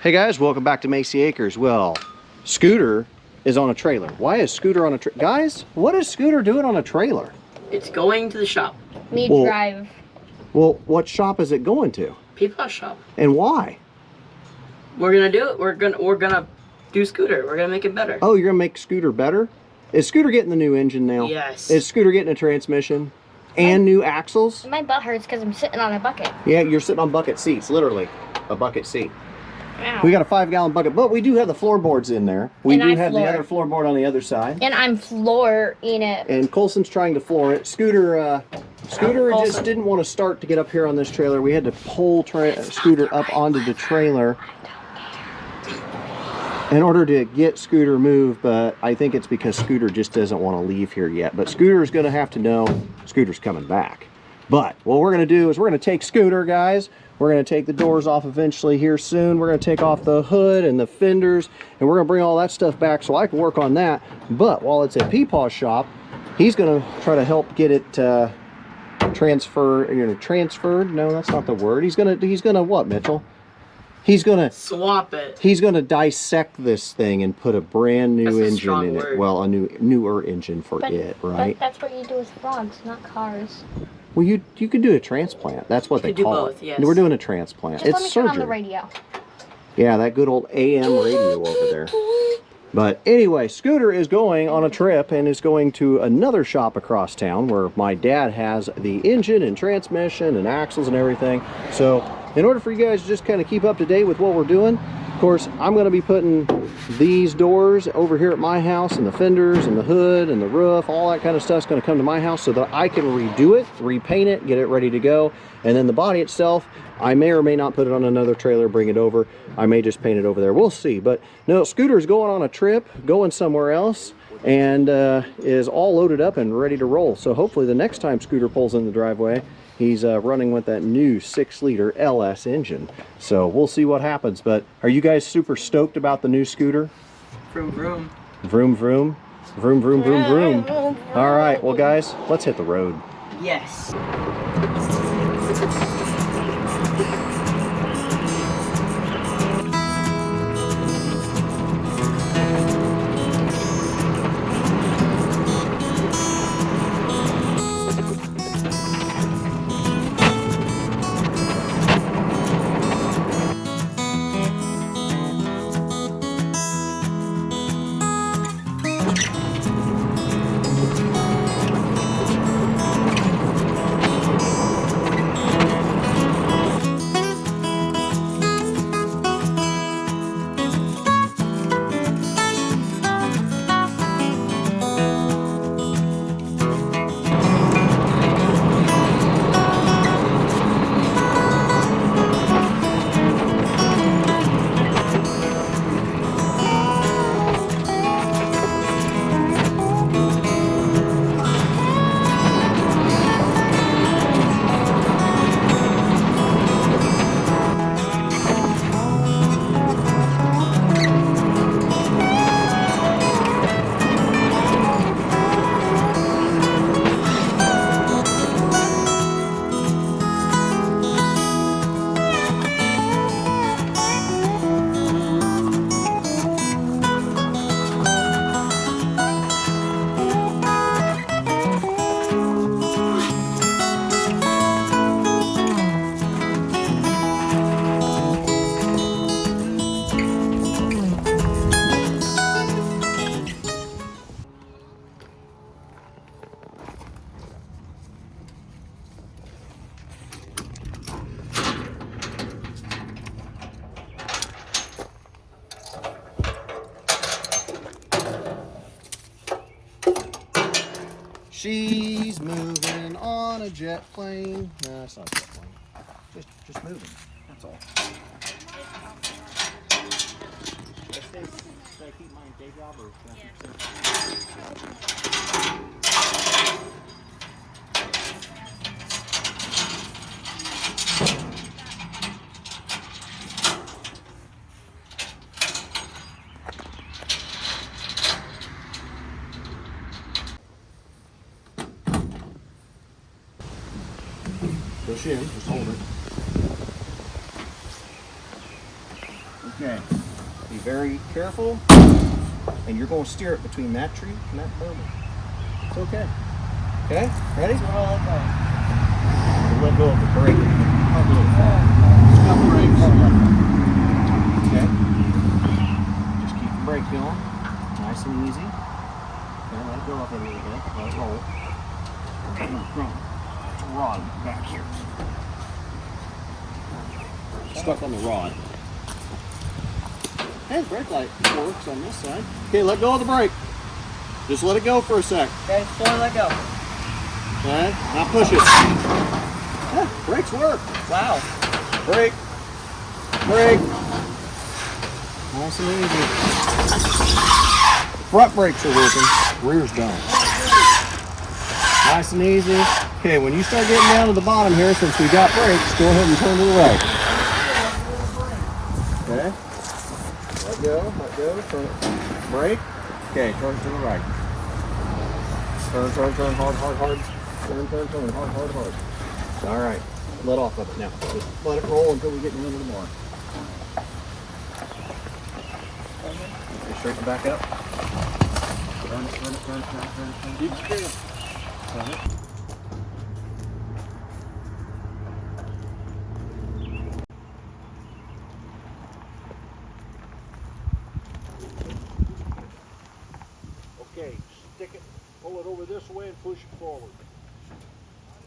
Hey guys, welcome back to Macy Acres. Well, Scooter is on a trailer. Why is Scooter on a trailer? Guys, what is Scooter doing on a trailer? It's going to the shop. Drive. Well, what shop is it going to? Peepaw shop. And why? We're gonna do it. We're gonna do Scooter. We're gonna make it better. Oh, you're gonna make Scooter better? Is Scooter getting the new engine now? Yes. Is Scooter getting a transmission? And new axles? My butt hurts because I'm sitting on a bucket. Yeah, you're sitting on bucket seats, literally. A bucket seat. Ow. We got a 5-gallon bucket, but we do have the floorboards in there. We And do I have the floor. other floorboard on the other side. And I'm flooring it. And Colson's trying to floor it. Scooter Colson. just didn't want to start to get up here on this trailer. We had to pull Scooter up onto the trailer in order to get Scooter moved, but I think it's because Scooter just doesn't want to leave here yet. But Scooter's going to have to know Scooter's coming back. But what we're going to do is we're going to take Scooter, guys. We're going to take the doors off eventually here soon. We're going to take off the hood and the fenders, and we're going to bring all that stuff back so I can work on that. But while it's at Peepaw's shop, he's going to try to help get it transferred. No, that's not the word. He's going to what, Mitchell? He's going to swap it. He's going to dissect this thing and put a brand new engine in it. Well, a newer engine for it, right? But that's what you do with frogs, not cars. Well, you could do a transplant. That's what they call it. Both, yes. We're doing a transplant. Just It's let me surgery. turn on the radio. Yeah, that good old AM radio over there. But anyway, Scooter is going on a trip and is going to another shop across town where my dad has the engine and transmission and axles and everything. So in order for you guys to just kind of keep up to date with what we're doing, of course, I'm going to be putting these doors over here at my house, and the fenders and the hood and the roof, all that kind of stuff is going to come to my house so that I can redo it, repaint it, get it ready to go. And then the body itself, I may or may not put it on another trailer, bring it over. I may just paint it over there. We'll see. But no, Scooter's going on a trip, going somewhere else, and is all loaded up and ready to roll. So hopefully the next time Scooter pulls in the driveway, he's running with that new 6-liter LS engine. So we'll see what happens. But are you guys super stoked about the new Scooter? Vroom vroom. Vroom vroom. Vroom vroom vroom vroom. All right, well guys, let's hit the road. Yes. She's moving on a jet plane. No, it's not a jet plane. Just moving. That's all. Should I keep my day job or push in, just hold it. Okay. Be very careful. And you're going to steer it between that tree and that berm. It's okay. Okay? Ready? Let go of the brake. Stop the brakes. Okay. Just keep the brake going. Nice and easy. Okay, let it go up a little bit. Let it roll. Okay, rod back here. Stuck on the rod. Hey, the brake light works on this side. Okay, let go of the brake. Just let it go for a sec. Okay, slowly let go. Okay, now push it. Yeah, brakes work. Wow. Brake. Brake. Nice and easy. Front brakes are working. Rear's done. Nice and easy. Okay, when you start getting down to the bottom here, since we got brakes, go ahead and turn to the right. Okay. Let go, turn it. Brake. Okay, turn to the right. Turn, hard, hard. Turn, hard. All right, let off of it now. Just let it roll until we get in the middle of the barn. Okay, straighten it back up. Turn it. Keep straight. Turn it. Okay, stick it, pull it over this way and push it forward.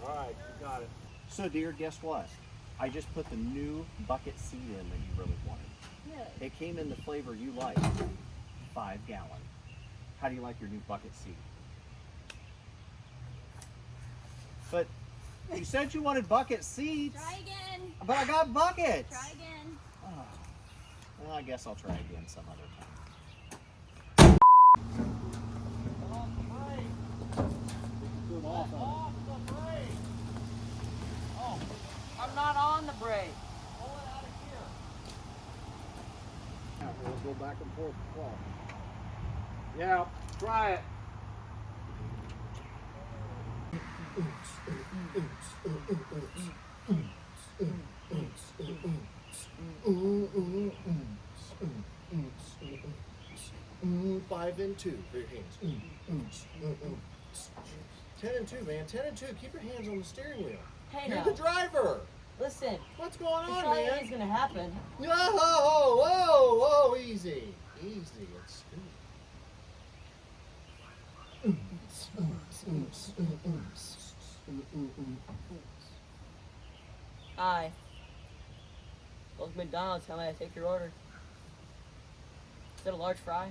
All right, you got it. So, dear, guess what? I just put the new bucket seat in that you really wanted. Really? It came in the flavor you like, 5 gallon. How do you like your new bucket seat? But you said you wanted bucket seats. Try again. But I got buckets. Try again. Oh. Well, I guess I'll try again some other time. I'm not on the brake. We'll go back and forth. Yeah, try it. Five and 2 for your hands. 10 and 2, man. 10 and 2. Keep your hands on the steering wheel. Hey, You're now. the driver. Listen, What's going it's on, not man? always gonna happen. Whoa, easy. Easy. It's Hi. Welcome to McDonald's. How may I take your order? Is that a large fry?